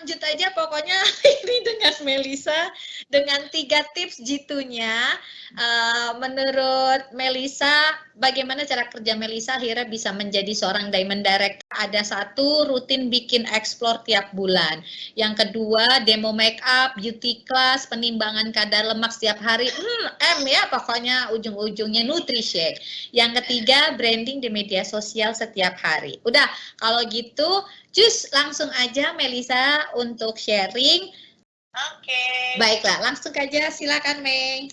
lanjut aja pokoknya ini dengan Melisa dengan 3 tips jitunya. Menurut Melisa, bagaimana cara kerja Melisa akhirnya bisa menjadi seorang Diamond Director? Ada 1, rutin bikin explore tiap bulan. Yang kedua, demo make up, beauty class, penimbangan kadar lemak setiap hari. M ya pokoknya ujung-ujungnya nutrishake. Yang ketiga, branding di media sosial setiap hari. Udah, kalau gitu, cus langsung aja Melisa untuk sharing. Oke. Baiklah, langsung aja silakan Mei.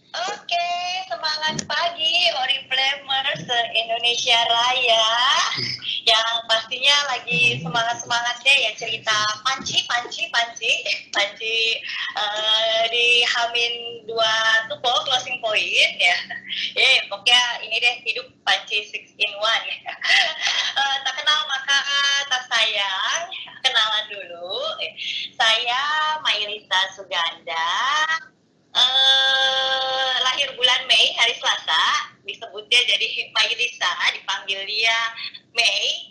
Oke, semangat pagi Oriflamers se-Indonesia Raya. Yang pastinya lagi semangat-semangatnya ya cerita panci di Hamin 2 tupo closing point ya. Pokoknya ini deh hidup panci 6 in 1 ya. Tak kenal maka tak sayang, kenalan dulu. Saya Mailisa Suganda. Lahir bulan Mei, hari Selasa, disebutnya jadi Mailisa, dipanggil dia Mei,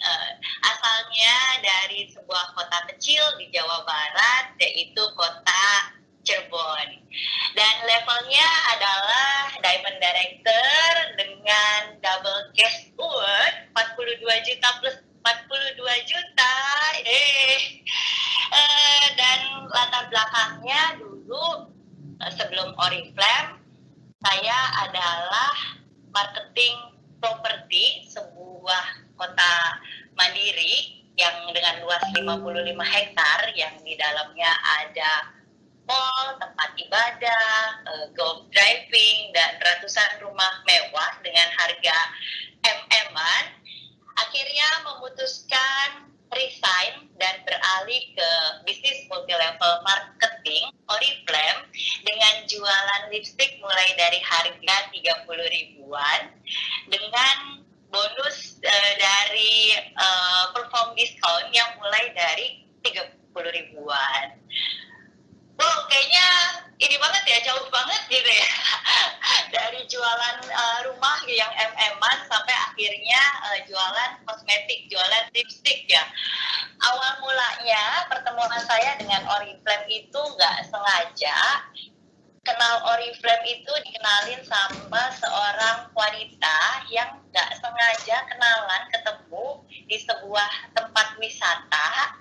asalnya dari sebuah kota kecil di Jawa Barat, yaitu kota Cirebon. Dan levelnya adalah Diamond Director dengan double cash award 42 juta plus 42 juta. Dan latar belakangnya dulu sebelum Oriflame, saya adalah marketing properti sebuah kota mandiri yang dengan luas 55 hektar yang di dalamnya ada mall, tempat ibadah, golf driving, dan ratusan rumah mewah dengan harga MM-an. Akhirnya memutuskan resign dan beralih ke bisnis multi-level marketing Oriflame dengan jualan lipstick mulai dari harga 30 ribuan dengan bonus dari perform discount yang mulai dari 30 ribuan. Wow, kayaknya ini banget ya, jauh banget gitu ya. Dari jualan rumah yang MM-an sampai akhirnya jualan kosmetik, jualan lipstick ya. Awal mulanya pertemuan saya dengan Oriflame itu nggak sengaja. Kenal Oriflame itu dikenalin sama seorang wanita yang nggak sengaja kenalan ketemu di sebuah tempat wisata.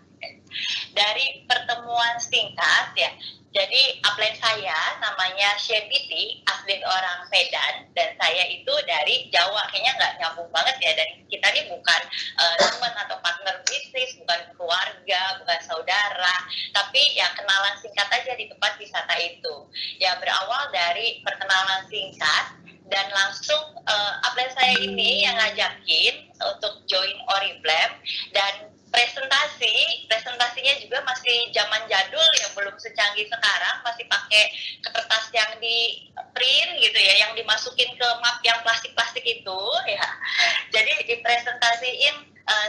Dari pertemuan singkat ya, jadi upline saya namanya Shebiti, asli orang Medan, dan saya itu dari Jawa. Kayaknya nggak nyambung banget ya, dan kita ini bukan teman atau partner bisnis, bukan keluarga, bukan saudara, tapi ya kenalan singkat aja di tempat wisata itu. Ya berawal dari perkenalan singkat, dan langsung upline saya ini yang ngajakin untuk join Oriflame, dan presentasinya juga masih zaman jadul ya, belum secanggih sekarang, masih pakai kertas yang di print gitu ya, yang dimasukin ke map yang plastik-plastik itu ya. Jadi dipresentasiin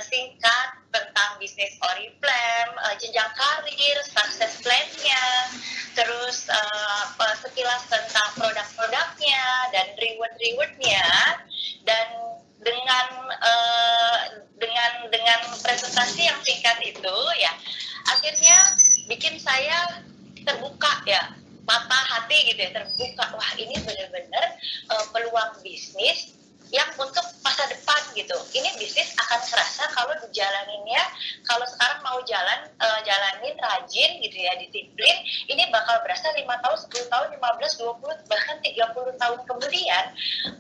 singkat tentang bisnis Oriflame, jenjang karir, success plan-nya, terus sekilas tentang produk-produknya dan reward-rewardnya, dan dengan presentasi yang singkat itu ya akhirnya bikin saya terbuka ya, mata hati gitu ya, terbuka. Wah, ini benar-benar peluang bisnis yang untuk masa depan gitu. Ini bisnis akan serasa kalau dijalaninnya, kalau sekarang mau jalanin rajin gitu ya, disiplin, ini bakal berasa 5 tahun, 10 tahun, 15, 20, bahkan 30 tahun kemudian,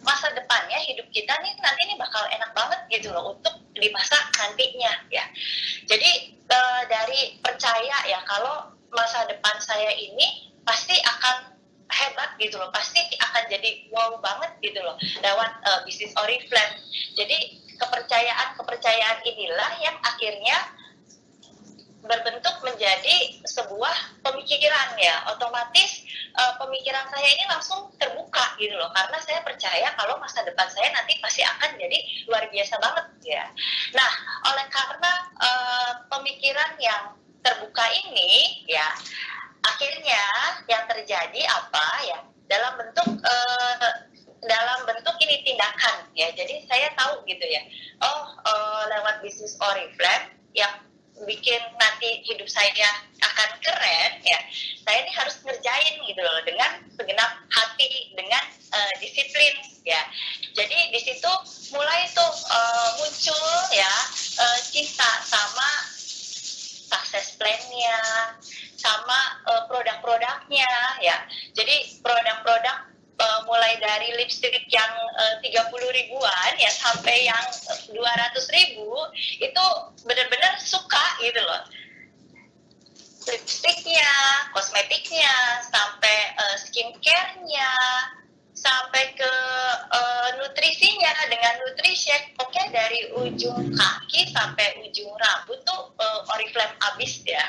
masa depannya hidup kita nih nanti ini bakal enak banget gitu loh untuk di masa nantinya ya. Jadi dari percaya ya kalau masa depan saya ini pasti akan hebat gitu loh, pasti akan jadi wow banget gitu loh lewat bisnis Oriflame. Jadi kepercayaan inilah yang akhirnya berbentuk menjadi sebuah pemikiran ya. Otomatis pemikiran saya ini langsung terbuka gitu loh, karena saya percaya kalau masa depan saya nanti pasti akan jadi luar biasa banget ya. Nah, oleh karena pemikiran yang terbuka ini ya, akhirnya yang terjadi apa ya, dalam bentuk ini tindakan ya. Jadi saya tahu gitu ya, lewat bisnis Oriflame yang bikin nanti hidup saya akan keren ya, saya ini harus ngerjain gitu loh dengan segenap hati, dengan disiplin ya. Jadi di situ mulai tuh muncul ya cinta sama success plan-nya, sama produk-produknya ya. Jadi produk-produk mulai dari lipstick yang 30 ribuan ya sampai yang 200 ribu itu benar-benar suka gitu loh. Lipstiknya, kosmetiknya, sampai skincare-nya, sampai ke nutrisinya dengan Nutrishack, pokoknya dari ujung kaki sampai ujung rambut tuh Oriflame abis ya.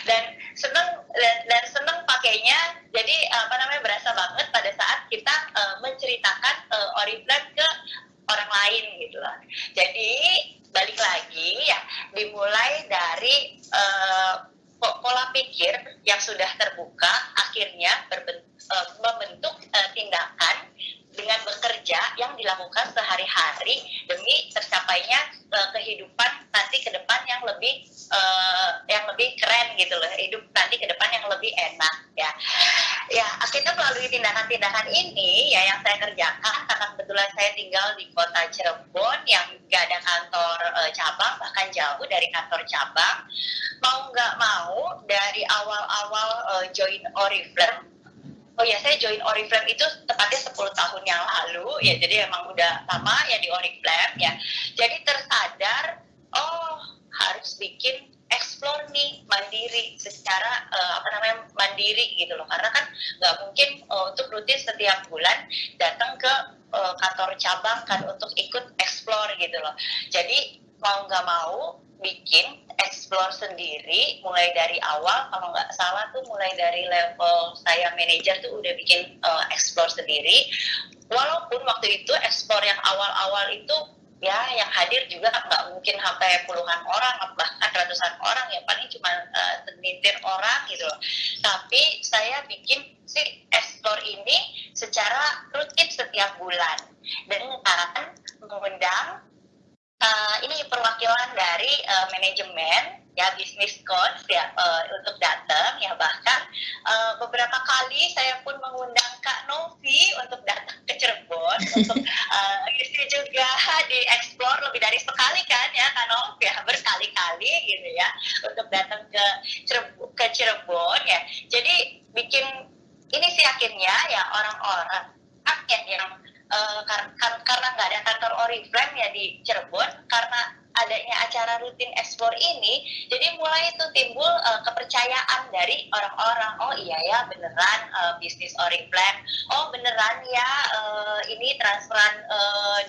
Dan seneng pakainya, jadi berasa banget pada saat kita menceritakan Oriflame ke orang lain gitu loh. Jadi balik lagi ya, dimulai dari pola pikir yang sudah terbuka, akhirnya membentuk tindakan dengan bekerja yang dilakukan sehari-hari demi tercapainya kehidupan nanti ke depan yang lebih keren gitu loh, hidup nanti ke depan yang lebih enak ya. Ya, akhirnya melalui tindakan-tindakan ini ya yang saya kerjakan, karena kebetulan saya tinggal di kota Cirebon yang gak ada kantor cabang, bahkan jauh dari kantor cabang. Mau nggak mau dari awal-awal join Oriflame, oh ya, saya join Oriflame itu tepatnya 10 tahun yang lalu ya, jadi emang udah lama ya di Oriflame ya. Jadi tersadar, oh harus bikin explore nih mandiri secara mandiri gitu loh, karena kan nggak mungkin untuk rutin setiap bulan datang ke kantor cabang kan untuk ikut explore gitu loh. Jadi mau nggak mau bikin explore sendiri mulai dari awal. Kalau nggak salah tuh mulai dari level saya manajer tuh udah bikin explore sendiri, walaupun waktu itu explore yang awal-awal itu ya yang hadir juga nggak mungkin sampai puluhan orang, bahkan ratusan orang ya, paling cuma segelintir orang gitu loh. Tapi saya bikin si explore ini secara rutin setiap bulan dengan mengundang ini perwakilan dari manajemen ya, bisnis coach ya, untuk datang ya. Bahkan beberapa kali saya pun mengundang Kak Novi untuk datang ke Cirebon untuk isi juga di explore lebih dari sekali kan ya Kak Novi ya, berkali-kali gitu ya untuk datang ke Cirebon ya. Jadi bikin ini sih akhirnya ya orang-orang yang karena nggak ada kantor Oriflame ya di Cirebon, karena adanya acara rutin explore ini, jadi mulai itu timbul kepercayaan dari orang-orang. Oh iya ya, beneran bisnis Oriflame, oh beneran ya ini transferan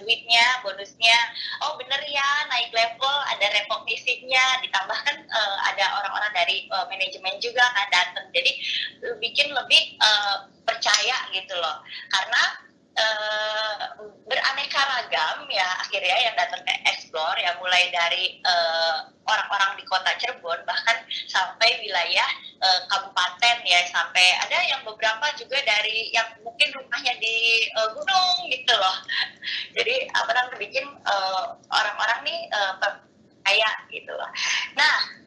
duitnya, bonusnya, oh bener ya naik level, ada rekognisinya, ditambahkan ada orang-orang dari manajemen juga kan datang, jadi bikin lebih percaya gitu loh, karena beraneka ragam ya akhirnya yang datang ke explore ya, mulai dari orang-orang di kota Cirebon bahkan sampai wilayah kabupaten ya, sampai ada yang beberapa juga dari yang mungkin rumahnya di gunung gitu loh. Jadi bikin orang-orang nih percaya gitu loh. Nah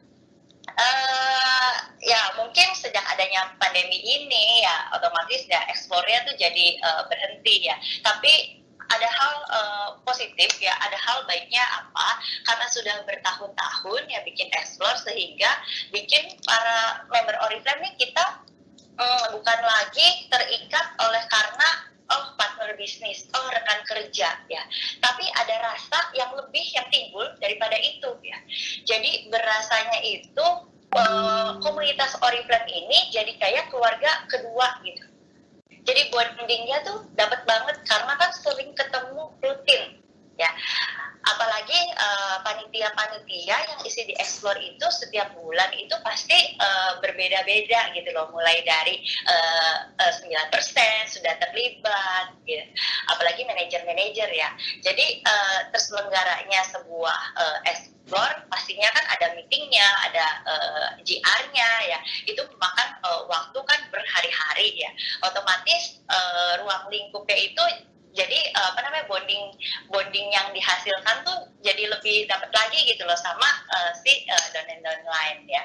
ya mungkin sejak adanya pandemi ini ya otomatis ya explore-nya tuh jadi berhenti ya. Tapi ada hal positif ya, ada hal baiknya apa? Karena sudah bertahun-tahun ya bikin explore, sehingga bikin para member Oriflame nih kita bukan lagi terikat oleh karena partner bisnis, rekan kerja ya. Tapi ada rasa yang lebih yang timbul daripada itu ya. Jadi berasanya itu komunitas Oriflame ini jadi kayak keluarga kedua gitu. Jadi bondingnya tuh dapat banget karena kan sering ketemu rutin ya. Apalagi panitia-panitia yang isi di explore itu setiap bulan itu pasti berbeda-beda gitu loh, mulai dari 9% sudah terlibat gitu. Apalagi manajer-manajer ya. Jadi terselenggaranya sebuah explore pastinya kan ada meetingnya, ada GR-nya ya. Itu memakan waktu kan berhari-hari ya. Otomatis ruang lingkupnya itu jadi apa namanya, bonding yang dihasilkan tuh jadi lebih dapat lagi gitu loh sama si donen-donen lain ya.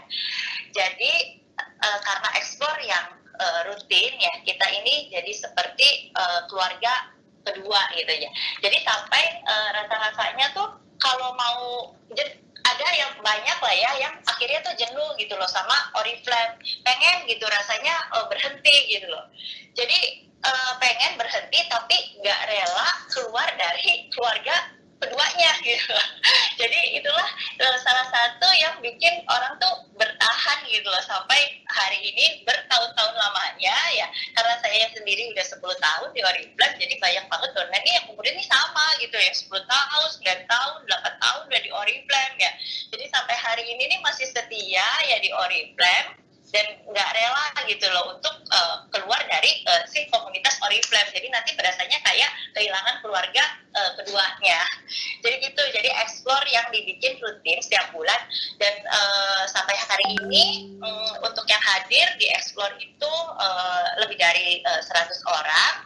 Jadi karena explore yang rutin ya, kita ini jadi seperti keluarga kedua gitu ya. Jadi sampai rasa-rasanya tuh kalau mau, ada yang banyak lah ya yang akhirnya tuh jenuh gitu loh sama Oriflame, pengen gitu rasanya berhenti gitu loh. Jadi pengen berhenti tapi nggak rela keluar dari keluarga keduanya gitu. Jadi itulah salah satu yang bikin orang tuh bertahan gitu loh sampai hari ini bertahun-tahun lamanya ya, karena saya sendiri udah 10 tahun di Oriflame, jadi banyak banget donen nih yang umurnya ini sama gitu ya, 10 tahun, 9 tahun, 8 tahun udah di Oriflame ya. Jadi sampai hari ini nih masih setia ya di Oriflame dan nggak rela gitu loh untuk keluar dari si komunitas Oriflame. Jadi nanti berasanya kayak kehilangan keluarga keduanya. Jadi gitu, jadi explore yang dibikin rutin setiap bulan dan sampai hari ini untuk yang hadir di explore itu lebih dari 100 orang.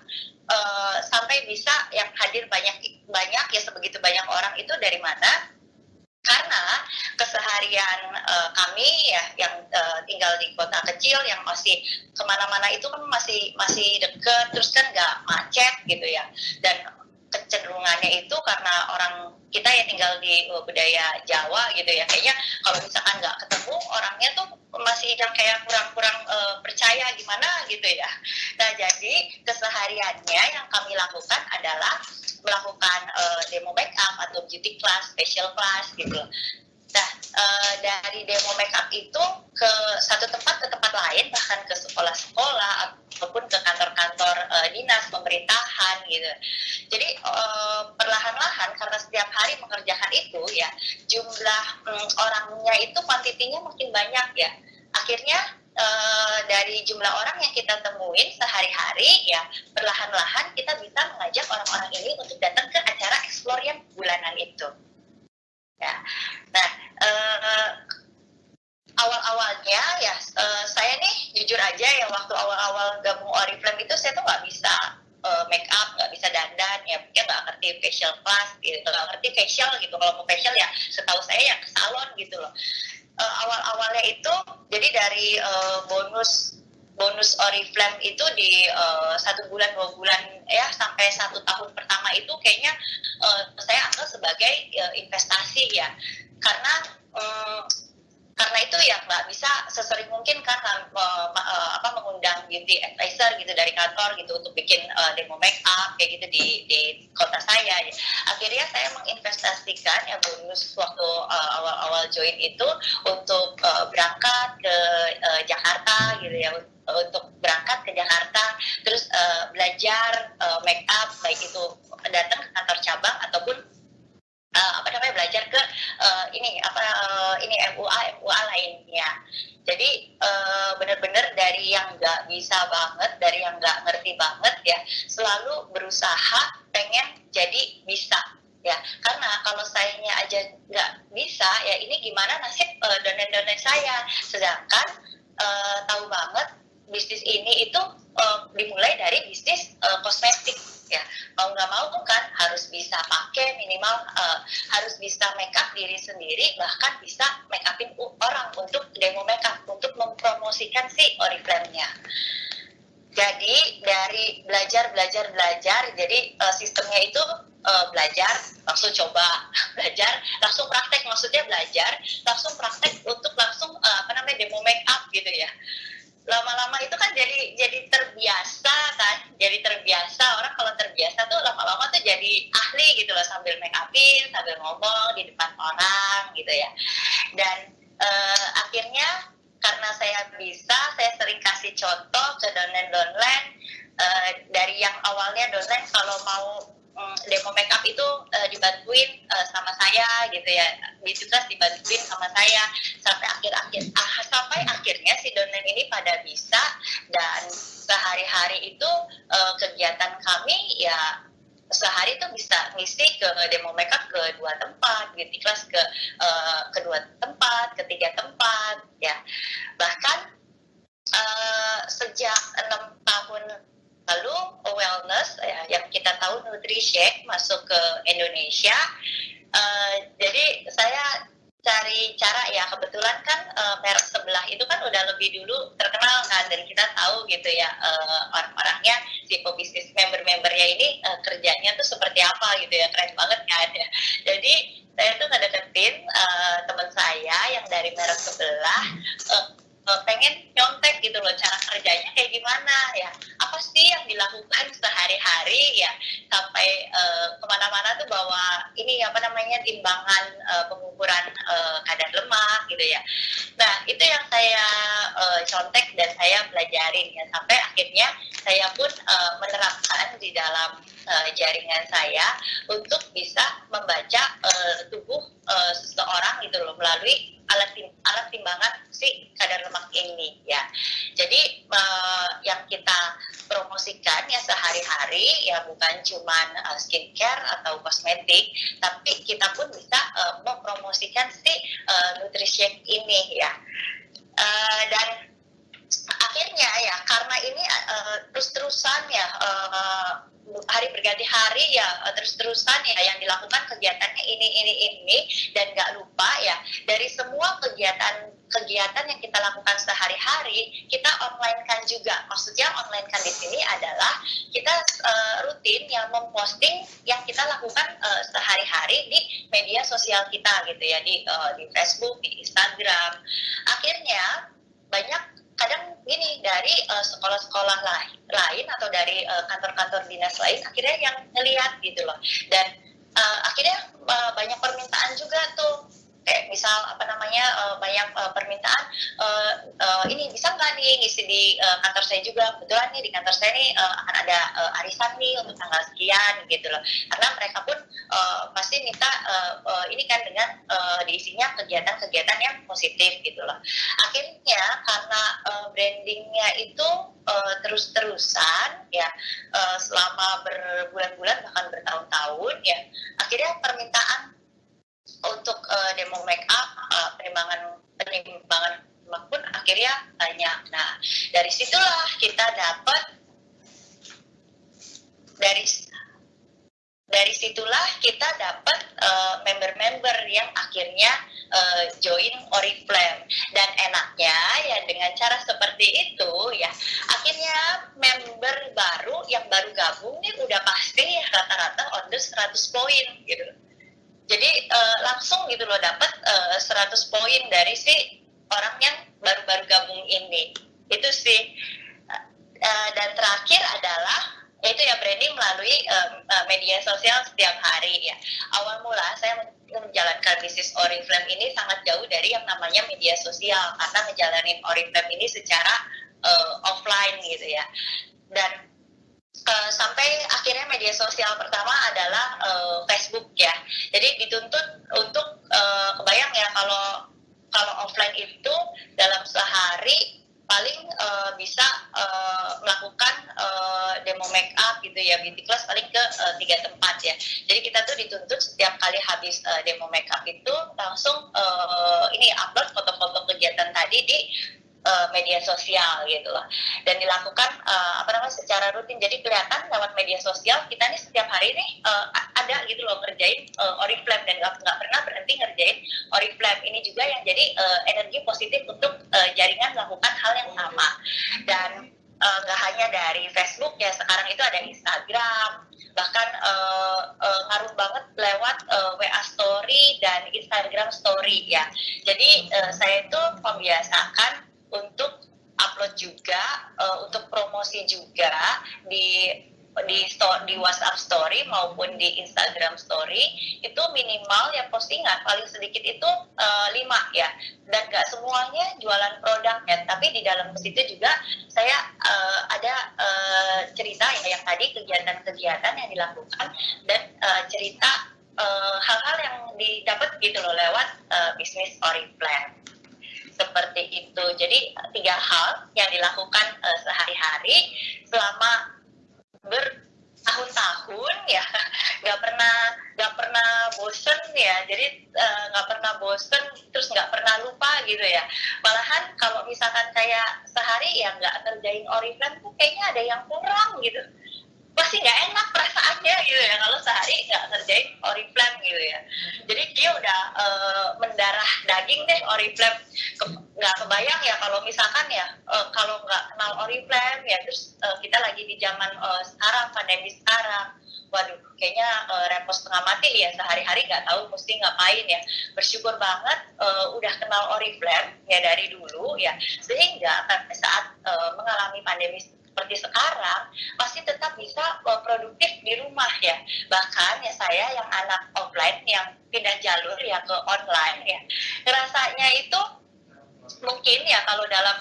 Sampai bisa yang hadir banyak ya, sebegitu banyak orang itu dari mana? Karena keseharian kami ya yang tinggal di kota kecil yang masih kemana-mana itu kan masih deket, terus kan nggak macet gitu ya, dan kecenderungannya itu karena orang kita ya tinggal di budaya Jawa gitu ya, kayaknya kalau misalkan nggak ketemu orangnya tuh masih yang kayak kurang percaya gimana gitu ya. Nah jadi kesehariannya yang kami lakukan adalah melakukan demo makeup atau beauty class, facial class gitu. Nah dari demo makeup itu ke satu tempat ke tempat lain, bahkan ke sekolah-sekolah ataupun ke kantor-kantor dinas pemerintahan gitu. Jadi perlahan-lahan karena setiap hari mengerjakan itu ya, jumlah orangnya itu kuantitinya makin banyak ya. Akhirnya dari jumlah orang yang kita temuin sehari-hari ya, perlahan-lahan kita bisa mengajak orang-orang ini untuk datang ke acara explore yang bulanan itu. Ya. Nah, awal-awalnya ya saya nih jujur aja ya, waktu awal-awal gabung Oriflame itu saya tuh nggak bisa make up, nggak bisa dandan ya, mungkin nggak ngerti facial class gitu, nggak ngerti facial gitu. Kalau mau facial ya setahu saya ya ke salon gitu loh. Awal-awalnya itu jadi dari bonus Oriflame itu di 1 bulan 2 bulan ya sampai 1 tahun pertama itu kayaknya saya anggap sebagai investasi ya, karena itu ya nggak bisa sesering mungkin kan mengundang beauty advisor gitu dari kantor gitu untuk bikin demo make up kayak gitu di kota saya ya. Akhirnya saya menginvestasikan ya bonus waktu awal-awal join itu untuk berangkat ke Jakarta gitu ya, untuk berangkat ke Jakarta terus belajar make up, baik itu datang ke kantor cabang ataupun belajar ke ini MUA lainnya. Jadi benar-benar dari yang nggak bisa banget, dari yang nggak ngerti banget ya, selalu berusaha pengen jadi bisa ya. Karena kalau sayanya aja nggak bisa ya, ini gimana nasib donen-donen saya. Sedangkan tahu banget bisnis ini itu dimulai dari bisnis kosmetik ya, mau nggak mau kan harus bisa pakai minimal harus bisa make up diri sendiri, bahkan bisa make upin orang untuk demo make up, untuk mempromosikan si Oriflame-nya. Jadi dari belajar, jadi sistemnya itu belajar, langsung coba, belajar, langsung praktek, maksudnya belajar, langsung praktek untuk langsung demo make up gitu ya. Lama-lama itu kan jadi terbiasa kan, jadi terbiasa. Orang kalau terbiasa tuh lama-lama tuh jadi ahli gitu loh, sambil make upin, sambil ngomong di depan orang gitu ya. Dan akhirnya karena saya bisa, saya sering kasih contoh ke donen-donen dari yang awalnya donen kalau mau demo make up itu dibantuin sama saya gitu ya, beauty class dibantuin sama saya sampai akhirnya si donen ini pada bisa, dan sehari-hari itu kegiatan kami ya sehari tuh bisa ngisi ke demo make up ke 2 tempat, beauty class ke 2 tempat, ke 3 tempat ya. Bahkan sejak 6 tahun Lalu wellness ya, yang kita tahu NutriShake masuk ke Indonesia. Jadi saya cari cara ya, kebetulan kan merek sebelah itu kan udah lebih dulu terkenal kan, dan kita tahu gitu ya orang-orangnya, si pebisnis member-membernya ini kerjanya tuh seperti apa gitu ya, keren banget kan ya. Jadi saya tuh ngedeketin teman saya yang dari merek sebelah, pengen nyontek gitu loh cara kerjanya kayak gimana ya, apa sih yang dilakukan sehari-hari ya, sampai kemana-mana tuh bawa ini apa namanya timbangan pengukuran kadar lemak gitu ya. Nah itu yang saya contek dan saya pelajarin ya, sampai akhirnya saya pun menerapkan di dalam jaringan saya untuk bisa membaca tubuh seseorang gitu loh, melalui alat timbangan si kadar lemak ini ya. Jadi yang kita promosikan ya sehari-hari ya bukan cuman skincare atau kosmetik, tapi kita pun bisa mempromosikan si NutriShake ini ya. Dan akhirnya ya karena ini terus-terusan ya hari berganti hari ya terus-terusan ya yang dilakukan kegiatannya ini dan nggak lupa ya, dari semua kegiatan yang kita lakukan sehari-hari kita online kan juga. Maksudnya online kan di sini adalah kita rutin ya memposting yang kita lakukan sehari-hari di media sosial kita gitu ya, di Facebook, di Instagram. Akhirnya banyak kadang gini dari sekolah-sekolah lain atau dari kantor-kantor dinas lain akhirnya yang ngelihat gitu loh, dan akhirnya banyak permintaan juga tuh, kayak misal apa namanya banyak permintaan ini bisa nggak nih ngisi di kantor saya juga, kebetulan nih di kantor saya nih akan ada arisan nih untuk tanggal sekian gitu loh, karena mereka pun pasti minta ini kan dengan diisinya kegiatan-kegiatan yang positif gitu loh. Akhirnya karena brandingnya itu terus-terusan ya selama berbulan-bulan bahkan bertahun-tahun ya, akhirnya permintaan untuk demo make up, penimbangan lemak pun akhirnya banyak. Nah dari situlah kita dapat dari situlah kita dapat member-member yang akhirnya join Oriflame. Dan enaknya ya dengan cara seperti itu ya, akhirnya member baru yang baru gabung nih udah pasti ya rata-rata on the 100 poin gitu. Jadi langsung gitu loh dapat 100 poin dari si orang yang baru-baru gabung ini. Itu sih. Dan terakhir adalah itu ya branding melalui media sosial setiap hari ya. Awal mula saya menjalankan bisnis Oriflame ini sangat jauh dari yang namanya media sosial, karena ngejalanin Oriflame ini secara offline gitu ya. Dan sampai akhirnya media sosial pertama adalah Facebook ya. Jadi dituntut untuk kebayang ya kalau offline itu dalam sehari paling bisa melakukan demo make up gitu ya, beauty class paling ke 3 tempat ya. Jadi kita tuh dituntut setiap kali habis demo make up itu langsung ini upload foto-foto kegiatan tadi di media sosial gitu loh, dan dilakukan secara rutin. Jadi kelihatan lewat media sosial kita nih setiap hari nih ada gitu loh ngerjain Oriflame, dan nggak pernah berhenti ngerjain Oriflame. Ini juga yang jadi energi positif untuk jaringan melakukan hal yang sama. Dan nggak hanya dari Facebook ya, sekarang itu ada Instagram, bahkan ngaruh banget lewat WA Story dan Instagram Story ya. Jadi saya itu membiasakan untuk upload juga, untuk promosi juga di WhatsApp Story maupun di Instagram Story. Itu minimal ya postingan paling sedikit itu 5 ya, dan nggak semuanya jualan produk ya, tapi di dalam situ juga saya ada cerita ya yang tadi kegiatan-kegiatan yang dilakukan, dan cerita hal-hal yang didapat gitu loh lewat bisnis Oriflame. Seperti itu. Jadi 3 hal yang dilakukan sehari-hari selama bertahun-tahun ya, nggak pernah bosen ya. Jadi nggak pernah bosen, terus nggak pernah lupa gitu ya. Malahan kalau misalkan kayak sehari ya nggak ngerjain Oriflame tuh kayaknya ada yang kurang gitu, pasti nggak enak perasaannya gitu ya kalau sehari nggak ngerjain Oriflame gitu ya. Jadi dia udah mendarah daging deh Oriflame. Nggak kebayang ya kalau misalkan ya kalau nggak kenal Oriflame ya, terus kita lagi di zaman sekarang, pandemi sekarang, waduh kayaknya repot setengah mati ya, sehari-hari nggak tahu mesti ngapain ya. Bersyukur banget udah kenal Oriflame ya dari dulu ya, sehingga saat mengalami pandemi seperti sekarang masih tetap bisa produktif di rumah ya. Bahkan ya saya yang anak offline yang pindah jalur ya ke online ya, rasanya itu mungkin ya kalau dalam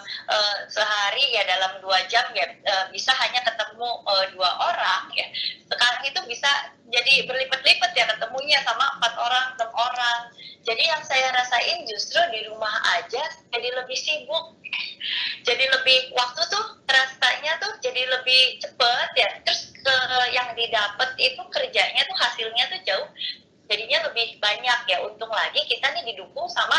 sehari ya dalam 2 jam ya bisa hanya ketemu 2 orang ya, sekarang itu bisa jadi berlipat-lipat ya ketemunya sama 4 orang 6 orang. Jadi yang saya rasain justru di rumah aja jadi lebih sibuk, jadi lebih waktu tuh rasanya tuh jadi lebih cepet ya, terus yang didapat itu kerjanya tuh hasilnya tuh jauh jadinya lebih banyak ya. Untung lagi kita nih didukung sama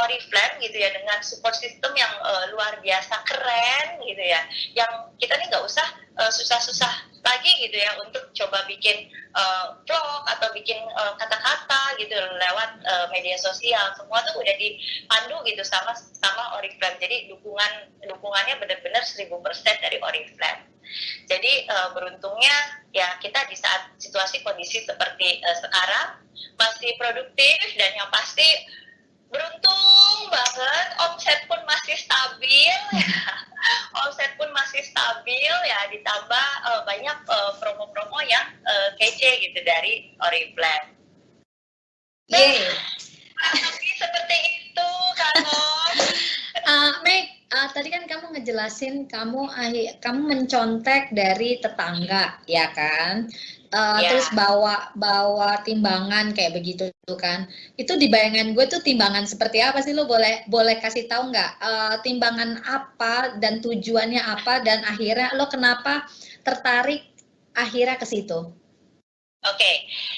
Oriflame gitu ya, dengan support system yang luar biasa keren gitu ya, yang kita nih nggak usah susah-susah lagi gitu ya untuk coba bikin vlog atau bikin kata-kata gitu lewat media sosial. Semua tuh udah dipandu gitu sama Oriflame. Jadi dukungannya benar-benar 1000% dari Oriflame. Jadi beruntungnya ya kita di saat situasi kondisi seperti sekarang masih produktif, dan yang pasti beruntung banget omset pun masih stabil ya. Omset pun masih stabil ya, ditambah banyak promo-promo yang kece gitu dari Oriflame. Tapi seperti itu Kanon. Meg, tadi kan kamu ngejelasin kamu mencontek dari tetangga, ya kan? Ya. Terus bawa timbangan kayak begitu kan? Itu di bayangan gue tuh timbangan seperti apa sih? Lo boleh kasih tahu nggak? Timbangan apa dan tujuannya apa, dan akhirnya lo kenapa tertarik akhirnya ke situ? Oke,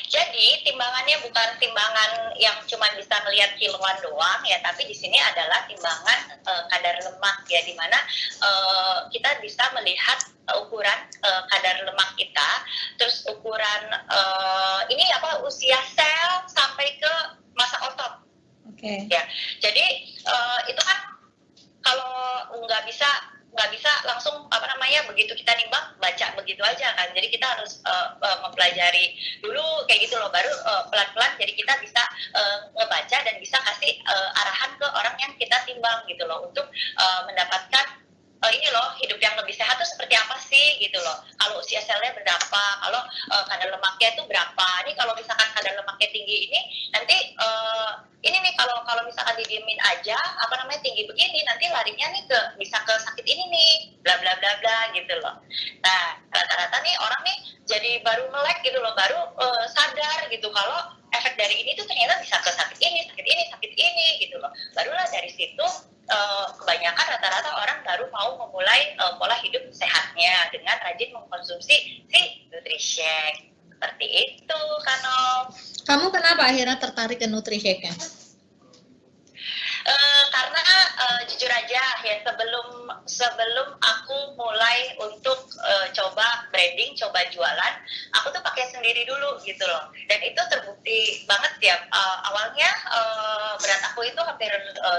jadi timbangannya bukan timbangan yang cuma bisa melihat kiloan doang ya, tapi di sini adalah timbangan kadar lemak ya, di mana kita bisa melihat ukuran kadar lemak kita, terus ukuran ini apa usia sel sampai ke massa otot. Oke. Ya, jadi itu kan kalau nggak bisa langsung begitu kita nimbang baca begitu aja kan, jadi kita harus mempelajari dulu kayak gitu loh, baru pelan-pelan jadi kita bisa ngebaca dan bisa kasih arahan ke orang yang kita timbang gitu loh, untuk mendapatkan ini loh, hidup yang lebih sehat tuh seperti apa sih gitu loh. Kalau usia selnya berapa, kalau kadar lemaknya itu berapa. Ini kalau misalkan kadar lemaknya tinggi ini, nanti ini nih kalau misalkan didiemin aja tinggi begini, nanti larinya nih bisa ke sakit ini nih, bla bla bla bla gitu loh. Nah, rata-rata nih orang nih jadi baru melek gitu loh, baru sadar gitu kalau efek dari ini tuh ternyata bisa ke sakit ini gitu loh. Barulah dari situ kebanyakan rata-rata orang baru mau memulai pola hidup sehatnya dengan rajin mengkonsumsi si NutriShake. Seperti itu, Kano. Kamu kenapa akhirnya tertarik ke NutriShake-nya? Karena jujur aja ya, sebelum aku mulai untuk coba branding, coba jualan, aku tuh pakai sendiri dulu gitu loh. Dan itu terbukti banget ya. Awalnya berat aku itu hampir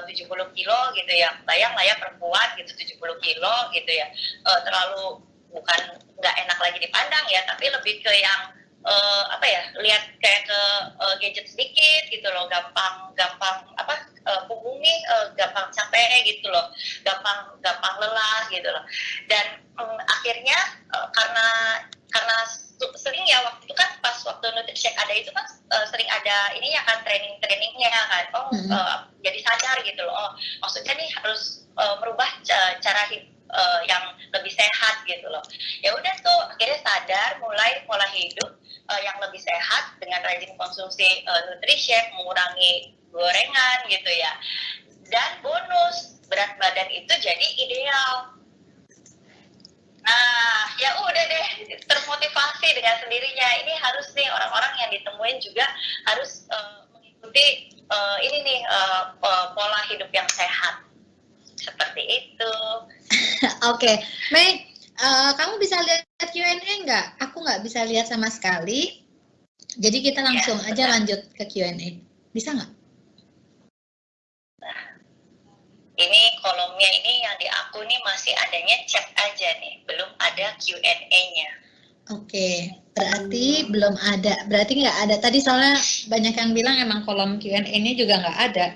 70 kilo gitu ya. Bayang lah ya, perempuan gitu 70 kilo gitu ya. Terlalu bukan nggak enak lagi dipandang ya, tapi lebih ke yang lihat kayak ke gadget sedikit gitu loh, gampang punggung nih gampang capek gitu loh, gampang lelah gitu loh. Dan akhirnya karena sering ya, waktu itu kan pas waktu NutriShake ada itu kan sering ada ini ya kan, trainingnya kan, jadi sadar gitu loh, maksudnya nih harus merubah cara hidup yang lebih sehat gitu loh. Ya udah tuh akhirnya sadar, mulai pola hidup yang lebih sehat dengan rajin konsumsi NutriShake, mengurangi gorengan gitu ya. Dan bonus, berat badan itu jadi ideal. Nah, ya udah deh, termotivasi dengan sendirinya. Ini harus nih orang-orang yang ditemuin juga harus mengikuti ini nih pola hidup yang sehat. Seperti itu. Oke, Mei, kamu bisa lihat Q&A nggak? Aku nggak bisa lihat sama sekali. Jadi kita langsung aja lanjut ke Q&A. Bisa nggak? Nah, ini kolomnya ini yang di aku nih masih adanya chat aja nih, belum ada Q&A-nya. Oke, berarti belum ada. Berarti nggak ada. Tadi soalnya banyak yang bilang emang kolom Q&A-nya juga nggak ada.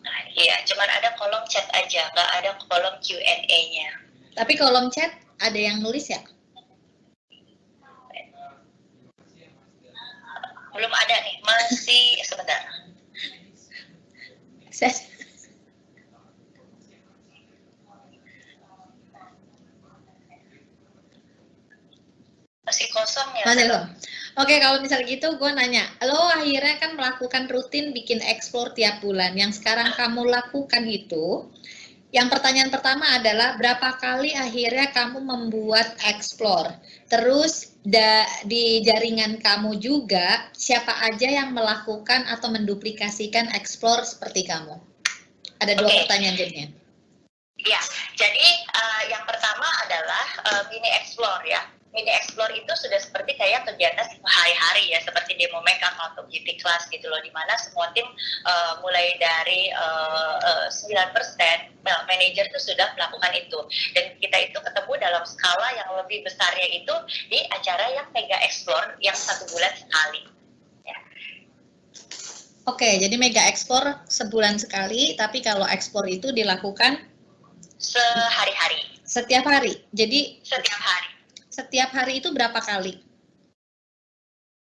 Nah, iya, cuman ada kolom chat aja, nggak ada kolom Q&A-nya. Tapi kolom chat ada yang nulis ya? Belum ada nih, masih sebentar. Masih kosong ya? Masih kosong. Oke, kalau misalnya gitu gue nanya, lo akhirnya kan melakukan rutin bikin explore tiap bulan. Yang sekarang kamu lakukan itu, yang pertanyaan pertama adalah berapa kali akhirnya kamu membuat explore? Terus di jaringan kamu juga, siapa aja yang melakukan atau menduplikasikan explore seperti kamu? Ada dua pertanyaan jadinya. Ya, jadi yang pertama adalah mini explore ya. Mini explore itu sudah seperti kayak kegiatan hari-hari ya, seperti demo makeup atau beauty class gitu loh, dimana semua tim mulai dari 9% manajer itu sudah melakukan itu, dan kita itu ketemu dalam skala yang lebih besarnya itu di acara yang mega explore yang 1 bulan sekali. Ya. Oke, jadi mega explore sebulan sekali, tapi kalau explore itu dilakukan sehari-hari. Setiap hari. Jadi setiap hari. Setiap hari itu berapa kali?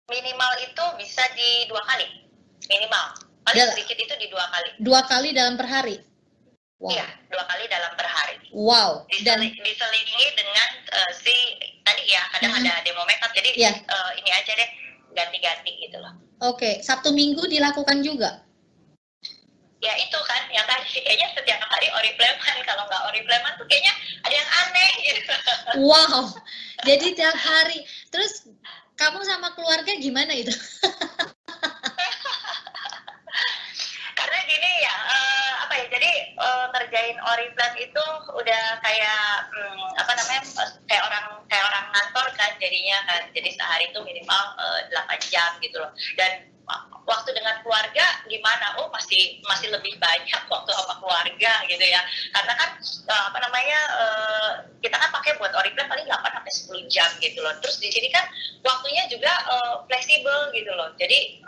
Minimal itu bisa di 2 kali. Minimal. Paling sedikit itu di 2 kali. 2 kali dalam per hari? Wow. Iya, 2 kali dalam per hari. Wow. Diselingi dengan tadi ya, kadang ada demo makeup, jadi ini aja deh, ganti-ganti gitu loh. Oke, Sabtu Minggu dilakukan juga? Ya itu kan, yang tadi kayaknya setiap hari oriflameman, kalau nggak oriflameman tuh kayaknya ada yang aneh gitu. Wow, jadi tiap hari. Terus kamu sama keluarga gimana itu? Karena gini ya, jadi ngerjain oriflame itu udah kayak kayak orang ngantor kan jadinya kan. Jadi sehari itu minimal 8 jam gitu loh. Dan waktu dengan keluarga gimana? Oh masih lebih banyak waktu sama keluarga gitu ya. Karena kan kita kan pakai buat oriflame paling 8-10 jam gitu loh. Terus di sini kan waktunya juga fleksibel gitu loh. Jadi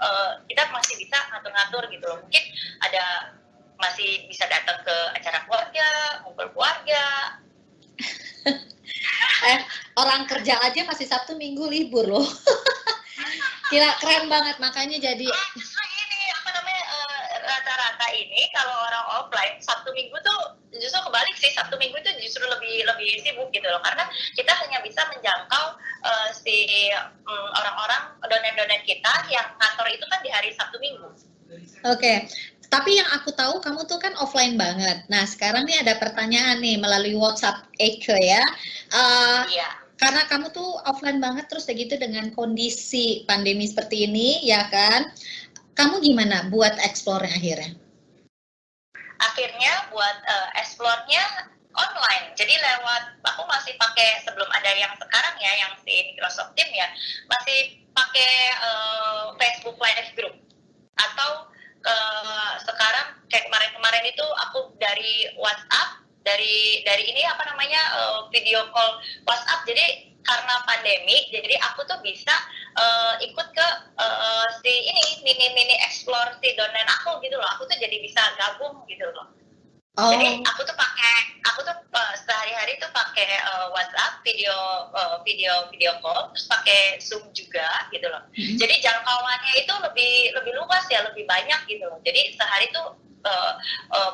kita masih bisa ngatur-ngatur gitu loh. Mungkin masih bisa datang ke acara keluarga, ngumpul keluarga. Orang kerja aja masih Sabtu Minggu libur loh. Gila, keren banget, makanya jadi justru ini rata-rata ini kalau orang offline Sabtu Minggu tuh justru kebalik sih, Sabtu Minggu tuh justru lebih sibuk gitu loh, karena kita hanya bisa menjangkau orang-orang donen-donen kita yang kantor itu kan di hari Sabtu Minggu. Oke. Tapi yang aku tahu kamu tuh kan offline banget. Nah sekarang nih ada pertanyaan nih melalui WhatsApp Eke ya. Iya. Karena kamu tuh offline banget terus begitu dengan kondisi pandemi seperti ini ya kan. Kamu gimana buat explore akhirnya? Akhirnya buat explore-nya online. Jadi aku masih pakai sebelum ada yang sekarang ya, yang si Microsoft Teams ya, masih pakai Facebook Live Group. Atau sekarang kayak kemarin itu aku dari WhatsApp, dari ini video call WhatsApp. Jadi karena pandemi, jadi aku tuh bisa ikut ke mini explore si donen aku gitu loh. Aku tuh jadi bisa gabung gitu loh. Oh. Jadi aku tuh sehari-hari tuh pakai WhatsApp video call, terus pakai Zoom juga gitu loh. Jadi jangkauannya itu lebih luas ya, lebih banyak gitu loh. Jadi sehari tuh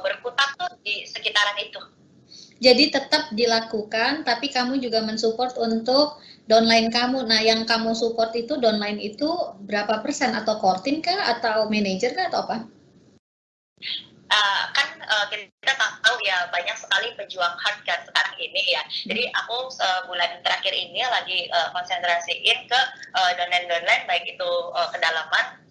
berkutat tuh di sekitaran itu. Jadi tetap dilakukan, tapi kamu juga mensupport untuk downline kamu. Nah, yang kamu support itu downline itu berapa persen, atau core kah, atau manajer kah, atau apa? Kita tahu ya banyak sekali pejuang hard kan sekarang ini ya. Jadi aku bulan terakhir ini lagi konsentrasiin ke downline baik itu kedalaman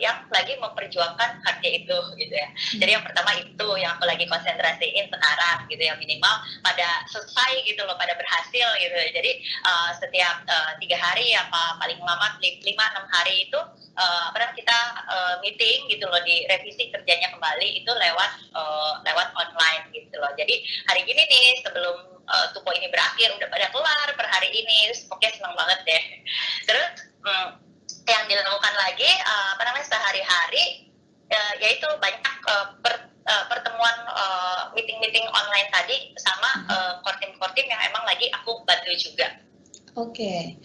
yang lagi memperjuangkan haknya itu gitu ya. Jadi yang pertama itu yang aku lagi konsentrasiin sekarang gitu ya, minimal pada selesai gitu loh, pada berhasil gitu ya. Jadi setiap 3 hari apa paling lama 5-6 hari itu kita meeting gitu loh, di revisi kerjanya kembali itu lewat online gitu loh. Jadi hari gini nih sebelum tupo ini berakhir udah pada kelar per hari ini, pokoknya seneng banget deh. Terus yang dilakukan lagi sehari-hari yaitu banyak pertemuan meeting-meeting online tadi sama kortim-kortim yang emang lagi aku bantu juga. Oke.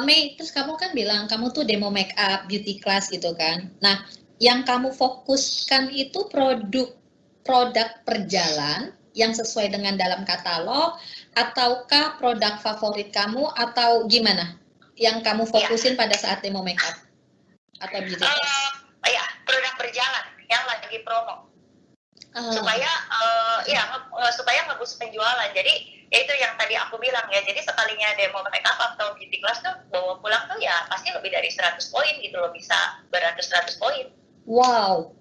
Mei, terus kamu kan bilang kamu tuh demo make up beauty class gitu kan. Nah, yang kamu fokuskan itu produk perjalan yang sesuai dengan dalam katalog, ataukah produk favorit kamu, atau gimana? Yang kamu fokusin pada saat demo make up atau beauty class? Produk berjalan yang lagi promo. Supaya ngebus penjualan. Jadi ya itu yang tadi aku bilang ya, jadi sekalinya demo make up atau beauty class tuh bawa pulang tuh ya pasti lebih dari 100 poin gitu loh, bisa beratus-ratus poin. Wow,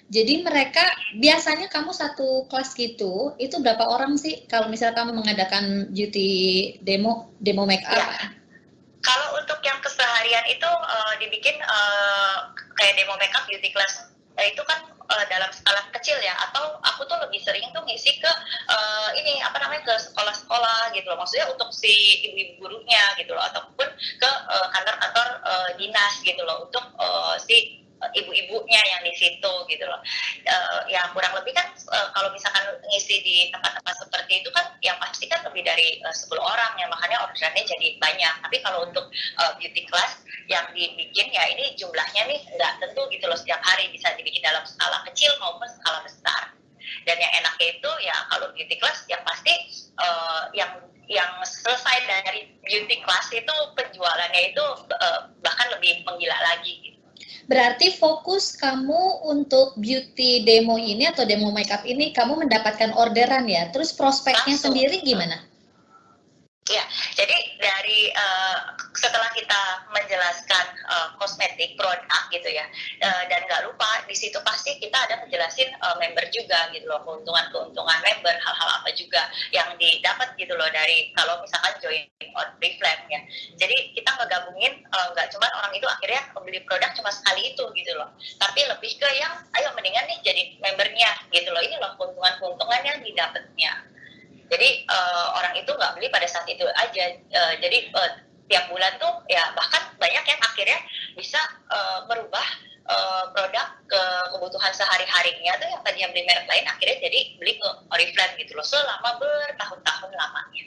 jadi mereka biasanya kamu satu kelas gitu, itu berapa orang sih kalau misalnya kamu mengadakan beauty demo make up? Ya. Kalau untuk yang keseharian itu dibikin kayak demo make up beauty class itu kan dalam skala kecil ya, atau aku tuh lebih sering tuh ngisi ke ke sekolah-sekolah gitu loh, maksudnya untuk si ibu-ibu gurunya gitu loh, ataupun ke kantor-kantor dinas gitu loh, untuk si ibu-ibunya yang di situ gitu loh. Ya kurang lebih kan kalau misalkan ngisi di tempat-tempat seperti itu kan yang pasti kan lebih dari 10 orang ya, makanya orderannya jadi banyak. Tapi kalau untuk beauty class yang dibikin ya ini jumlahnya nih nggak tentu gitu loh, setiap hari bisa dibikin dalam skala kecil maupun skala besar. Dan yang enaknya itu ya kalau beauty class yang pasti yang selesai dari beauty class itu penjualannya itu bahkan lebih menggila lagi gitu. Berarti fokus kamu untuk beauty demo ini atau demo makeup ini kamu mendapatkan orderan ya. Terus prospeknya langsung sendiri gimana? Ya, jadi dari setelah kita menjelaskan kosmetik produk gitu ya, dan nggak lupa di situ pasti kita ada menjelasin member juga gitu loh, keuntungan member, hal-hal apa juga yang didapat gitu loh dari kalau misalkan join Oriflame ya. Jadi kita ngegabungin nggak cuma orang itu akhirnya beli produk cuma sekali itu gitu loh, tapi lebih ke yang ayo mendingan nih jadi membernya gitu loh, ini loh keuntungan yang didapatnya. Jadi orang itu nggak beli pada saat itu aja, jadi tiap bulan tuh ya bahkan banyak yang akhirnya bisa merubah produk ke kebutuhan sehari-harinya tuh yang tadinya beli merek lain akhirnya jadi beli ke Oriflame gitu loh, selama bertahun-tahun lamanya.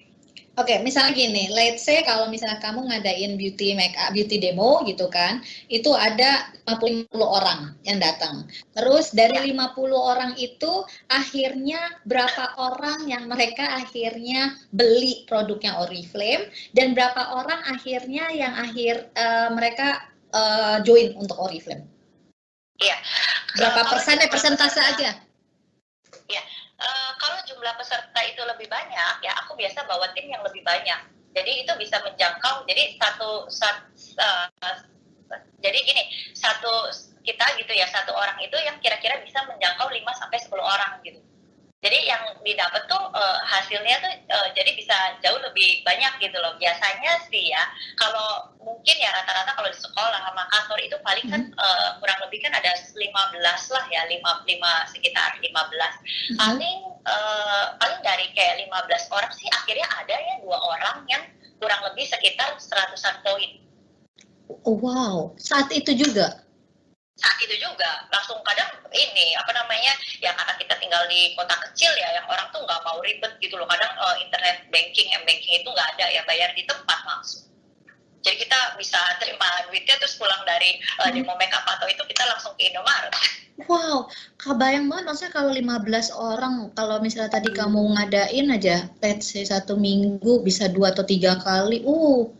Oke, misalnya gini, let's say kalau misalnya kamu ngadain beauty makeup, beauty demo gitu kan, itu ada 50 orang yang datang. Terus dari 50 orang itu akhirnya berapa orang yang mereka akhirnya beli produknya Oriflame, dan berapa orang akhirnya yang mereka join untuk Oriflame? Iya. Berapa persen persentase aja? Iya. Kalau jumlah peserta itu lebih banyak, ya aku biasa bawa tim yang lebih banyak. Jadi itu bisa menjangkau. Jadi kita gitu ya, satu orang itu yang kira-kira bisa menjangkau 5-10 orang gitu. Jadi yang didapat tuh hasilnya tuh jadi bisa jauh lebih banyak gitu loh. Biasanya sih ya, kalau mungkin ya rata-rata kalau di sekolah sama kantor itu paling kan kurang lebih kan ada 15 lah ya, 5 sekitar 15. Paling dari kayak 15 orang sih akhirnya ada ya 2 orang yang kurang lebih sekitar 100-an poin. Wow, saat itu juga langsung kadang ini ya karena kita tinggal di kota kecil ya, yang orang tuh nggak mau ribet gitu loh, kadang internet banking, m-banking itu nggak ada ya, bayar di tempat langsung. Jadi kita bisa terima duitnya terus pulang dari demo makeup atau itu kita langsung ke Indomaret. Wow, kebayang banget, maksudnya kalau 15 orang, kalau misalnya tadi kamu ngadain aja, let's say 1 minggu bisa 2 atau 3 kali,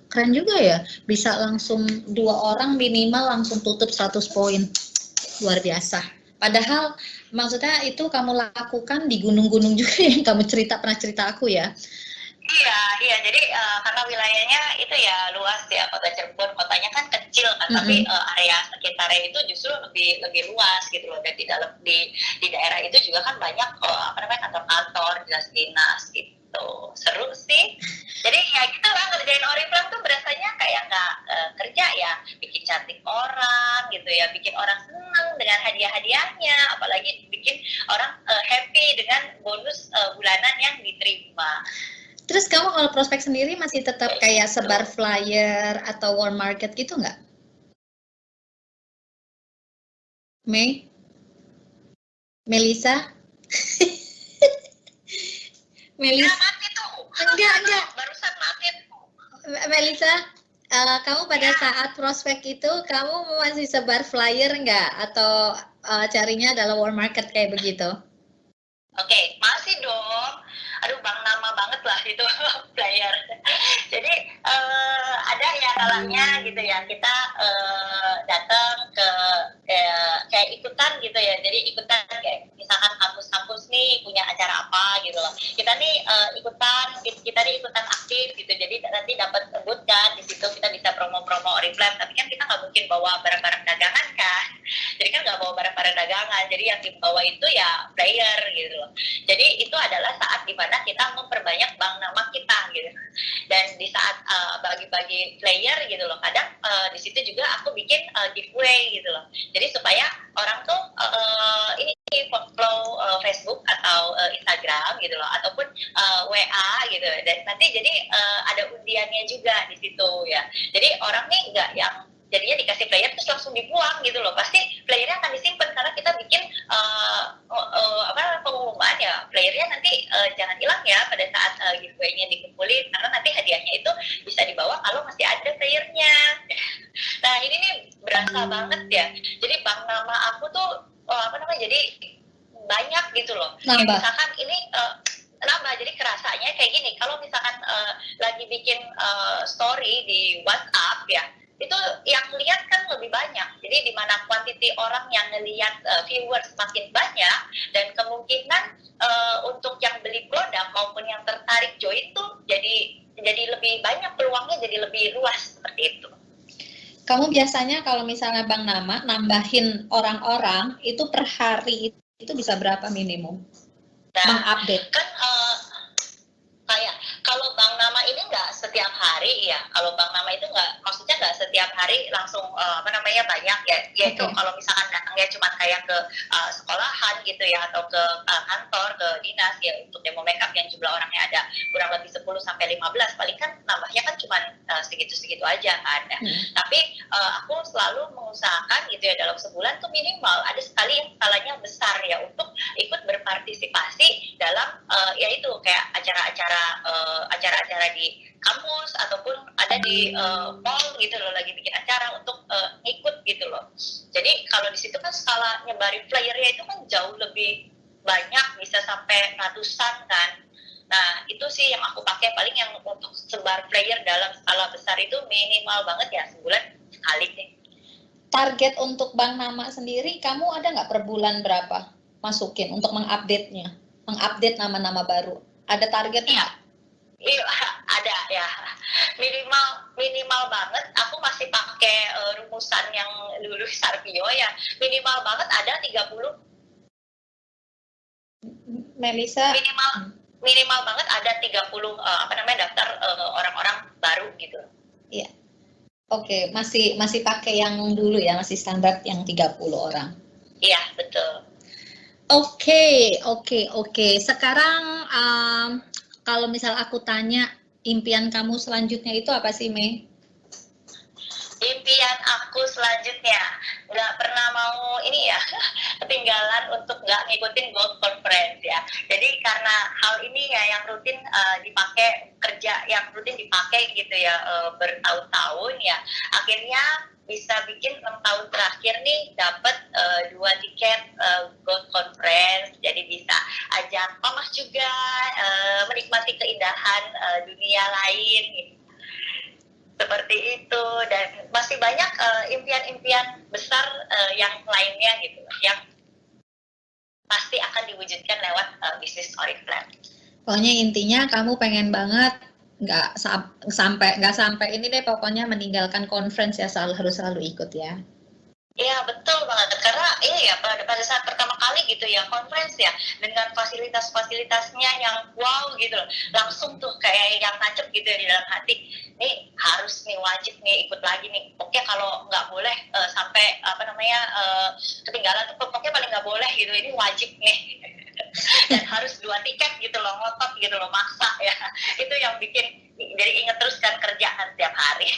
keren juga ya, bisa langsung 2 orang minimal langsung tutup 100 poin, luar biasa. Padahal maksudnya itu kamu lakukan di gunung-gunung juga yang kamu pernah cerita aku ya. Iya, iya. Jadi karena wilayahnya itu ya luas ya, Kota Cirebon, kotanya kan kecil kan, tapi Mm-mm. area sekitarnya itu justru lebih lebih luas gitu loh. Dan di dalam di daerah itu juga kan banyak apa namanya kantor-kantor, dinas-dinas gitu. Seru sih. Jadi ya kita lah ngerjain Oriflame tuh berasanya kayak nggak kerja ya, bikin cantik orang gitu ya, bikin orang senang dengan hadiah-hadiahnya, apalagi bikin orang happy dengan bonus bulanan yang diterima. Terus kamu kalau prospek sendiri masih tetap kayak sebar flyer atau warm market gitu nggak? Mei? Melisa? Ya Melis? mati tuh. Enggak. Barusan mati tuh. Melisa, kamu pada Ya, saat prospek itu, kamu masih sebar flyer nggak? Atau carinya adalah warm market kayak begitu? oke, masih dong. Aduh, bang nama banget lah itu player. Jadi ada ya kalanya gitu ya kita datang ke kayak ikutan gitu ya. Jadi ikutan kayak misalkan kampus-kampus nih punya acara apa gitu loh. Kita nih kita nih ikutan aktif gitu. Jadi nanti dapat booth kan di situ kita bisa promo-promo Oriflame. Tapi kan kita nggak mungkin bawa barang-barang dagangan kan. Jadi kan nggak bawa barang-barang dagangan. Jadi yang dibawa itu ya player gitu loh. Jadi itu adalah saat dimana kita memperbanyak bank nama kita gitu. Dan di saat bagi-bagi player gitu loh, kadang di situ juga aku bikin giveaway gitu loh. Jadi supaya orang tuh ini follow Facebook atau Instagram gitu loh, ataupun WA gitu. Dan nanti jadi ada undiannya juga di situ ya. Jadi orang nih nggak yang jadinya dikasih player terus langsung dibuang gitu loh, pasti playernya akan disimpan karena kita bikin pengumuman ya playernya nanti jangan hilang ya pada saat giveaway-nya dikumpulin, karena nanti hadiahnya itu bisa dibawa kalau masih ada playernya. Nah ini nih berasa banget ya, jadi bank nama aku tuh jadi banyak gitu loh. Kayak Nambah. misalkan ini nambah, jadi kerasanya kayak gini, kalau misalkan lagi bikin story di WhatsApp ya, itu yang lihat kan lebih banyak. Jadi di mana kuantiti orang yang ngelihat viewers makin banyak, dan kemungkinan untuk yang beli produk maupun yang tertarik join tuh jadi lebih banyak, peluangnya jadi lebih luas seperti itu. Kamu biasanya kalau misalnya bank nama nambahin orang-orang itu per hari itu bisa berapa minimum? Nah, Mengupdate. kan kayak kalau bank nama ini nggak setiap hari ya, kalau bank nama itu nggak, maksudnya nggak setiap hari langsung banyak ya, yaitu Okay. kalau misalkan datangnya cuma kayak ke sekolahan gitu ya, atau ke kantor, ke dinas ya, untuk demo makeup yang jumlah orangnya ada kurang lebih 10-15, paling kan nambahnya kan cuma segitu-segitu aja kan ya. Tapi aku selalu mengusahakan gitu ya, dalam sebulan tuh minimal ada sekali yang skalanya besar ya, untuk ikut berpartisipasi dalam yaitu kayak acara-acara di kampus, ataupun ada di mall gitu loh, lagi bikin acara untuk ngikut gitu loh. Jadi kalau di situ kan skala nyebarin playernya itu kan jauh lebih banyak, bisa sampai ratusan kan. Nah itu sih yang aku pakai, paling yang untuk sebar player dalam skala besar itu minimal banget ya sebulan sekali sih. Target untuk bank nama sendiri, kamu ada nggak per bulan berapa masukin untuk mengupdate-nya, mengupdate nama-nama baru? Ada targetnya? Iya, ada ya. Minimal banget. Aku masih pakai rumusan yang dulu Sarpio ya. Minimal banget ada 30. Melisa? Minimal banget ada 30 daftar orang-orang baru gitu. Iya. Oke, masih pakai yang dulu ya, masih standar yang 30 orang. Iya, betul. Oke. Sekarang kalau misal aku tanya impian kamu selanjutnya itu apa sih, Mei? Impian aku selanjutnya nggak pernah mau ini ya ketinggalan untuk nggak ngikutin Gold Conference ya. Jadi karena hal ini ya yang rutin dipakai gitu ya bertahun-tahun ya, akhirnya bisa bikin 6 tahun terakhir nih dapat 2 tiket Gold Conference, jadi bisa ajak mamah juga menikmati keindahan dunia lain gitu. Seperti itu, dan masih banyak impian-impian besar yang lainnya gitu, yang pasti akan diwujudkan lewat bisnis Oriflame. Pokoknya intinya kamu pengen banget nggak sampai ini deh, pokoknya meninggalkan conference ya, harus selalu ikut ya. Iya betul banget, karena iya ya pada saat pertama kali gitu ya conference ya, dengan fasilitas-fasilitasnya yang wow gitu loh, langsung tuh kayak yang nancep gitu ya di dalam hati, nih harus nih wajib nih ikut lagi nih, pokoknya kalau nggak boleh sampai apa namanya ketinggalan tuh pokoknya paling nggak boleh gitu, ini wajib nih. Dan harus 2 tiket gitu loh, ngotot gitu loh, maksa ya, itu yang bikin jadi inget terus kan kerjaan tiap hari.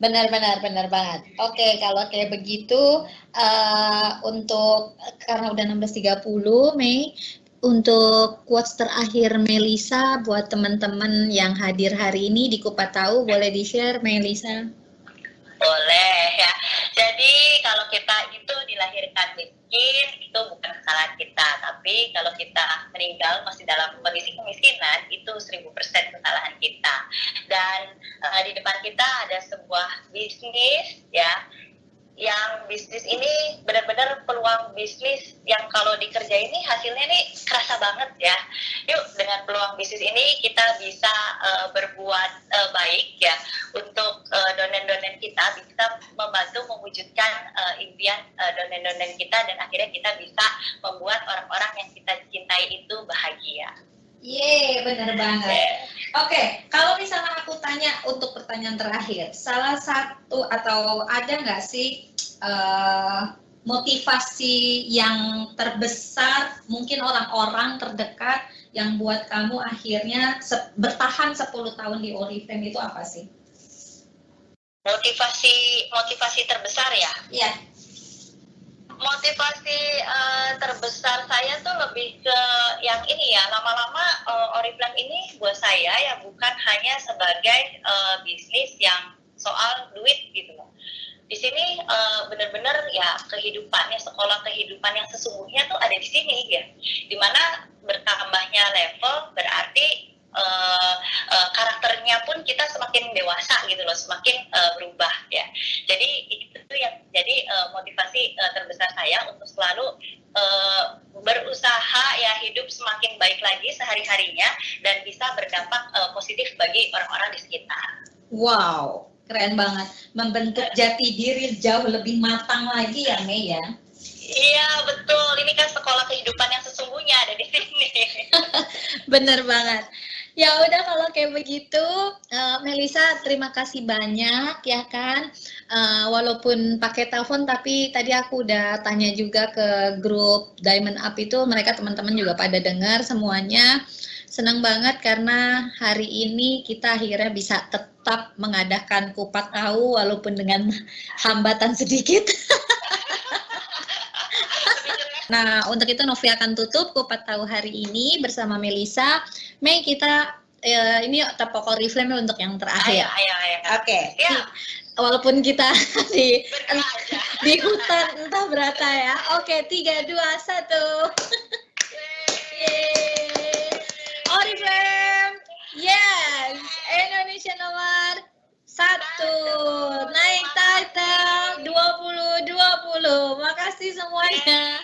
Benar banget. Oke, kalau kayak begitu untuk karena udah 16.30 Mei, untuk quotes terakhir Melisa buat teman-teman yang hadir hari ini di Kupat Tahu, boleh di-share Melisa? Boleh ya. Jadi kalau kita itu dilahirkan miskin itu bukan kesalahan kita, tapi kalau kita meninggal masih dalam kondisi kemiskinan itu 1000% kesalahan kita. Dan di depan kita ada sebuah bisnis ya, yang bisnis ini benar-benar peluang bisnis yang kalau dikerjain ini hasilnya nih kerasa banget ya. Yuk dengan peluang bisnis ini kita bisa berbuat baik ya untuk donen-donen kita, bisa membantu mewujudkan impian donen-donen kita, dan akhirnya kita bisa membuat orang-orang yang kita cintai itu bahagia. Yeay, benar banget. Oke, kalau misalnya aku tanya untuk pertanyaan terakhir, salah satu atau ada nggak sih motivasi yang terbesar, mungkin orang-orang terdekat yang buat kamu akhirnya bertahan 10 tahun di Oriflame itu apa sih? Motivasi terbesar ya? Iya. Motivasi terbesar saya tuh lebih ke yang ini ya, lama-lama Oriflame ini buat saya ya bukan hanya sebagai bisnis yang soal duit gitu loh. Di sini benar-benar ya kehidupannya, sekolah kehidupan yang sesungguhnya tuh ada di sini ya, dimana bertambahnya level berarti karakternya pun kita semakin dewasa gitu loh, semakin berubah ya. Jadi itu yang jadi motivasi terbesar saya untuk selalu berusaha ya hidup semakin baik lagi sehari-harinya dan bisa berdampak positif bagi orang-orang di sekitar. Wow, keren banget. Membentuk jati diri jauh lebih matang lagi ya, Mei ya. Iya betul, ini kan sekolah kehidupan yang sesungguhnya ada di sini. Bener banget. Ya udah kalau kayak begitu, Melisa terima kasih banyak ya kan. Walaupun pakai telepon tapi tadi aku udah tanya juga ke grup Diamond Up itu, mereka teman-teman juga pada dengar semuanya. Senang banget karena hari ini kita akhirnya bisa tetap mengadakan Kupat Tahu walaupun dengan hambatan sedikit. Nah, untuk itu Novi akan tutup Kupat Tahu hari ini bersama Melisa. Mei, kita ini tepok Oriflame untuk yang terakhir. Ayo. Oke. Ya. Walaupun kita di hutan entah berata ya. Oke, 3, 2, 1. Yeay. Oriflame. Yes. Indonesia nomor 1. Naik tahta 2020. Makasih semuanya.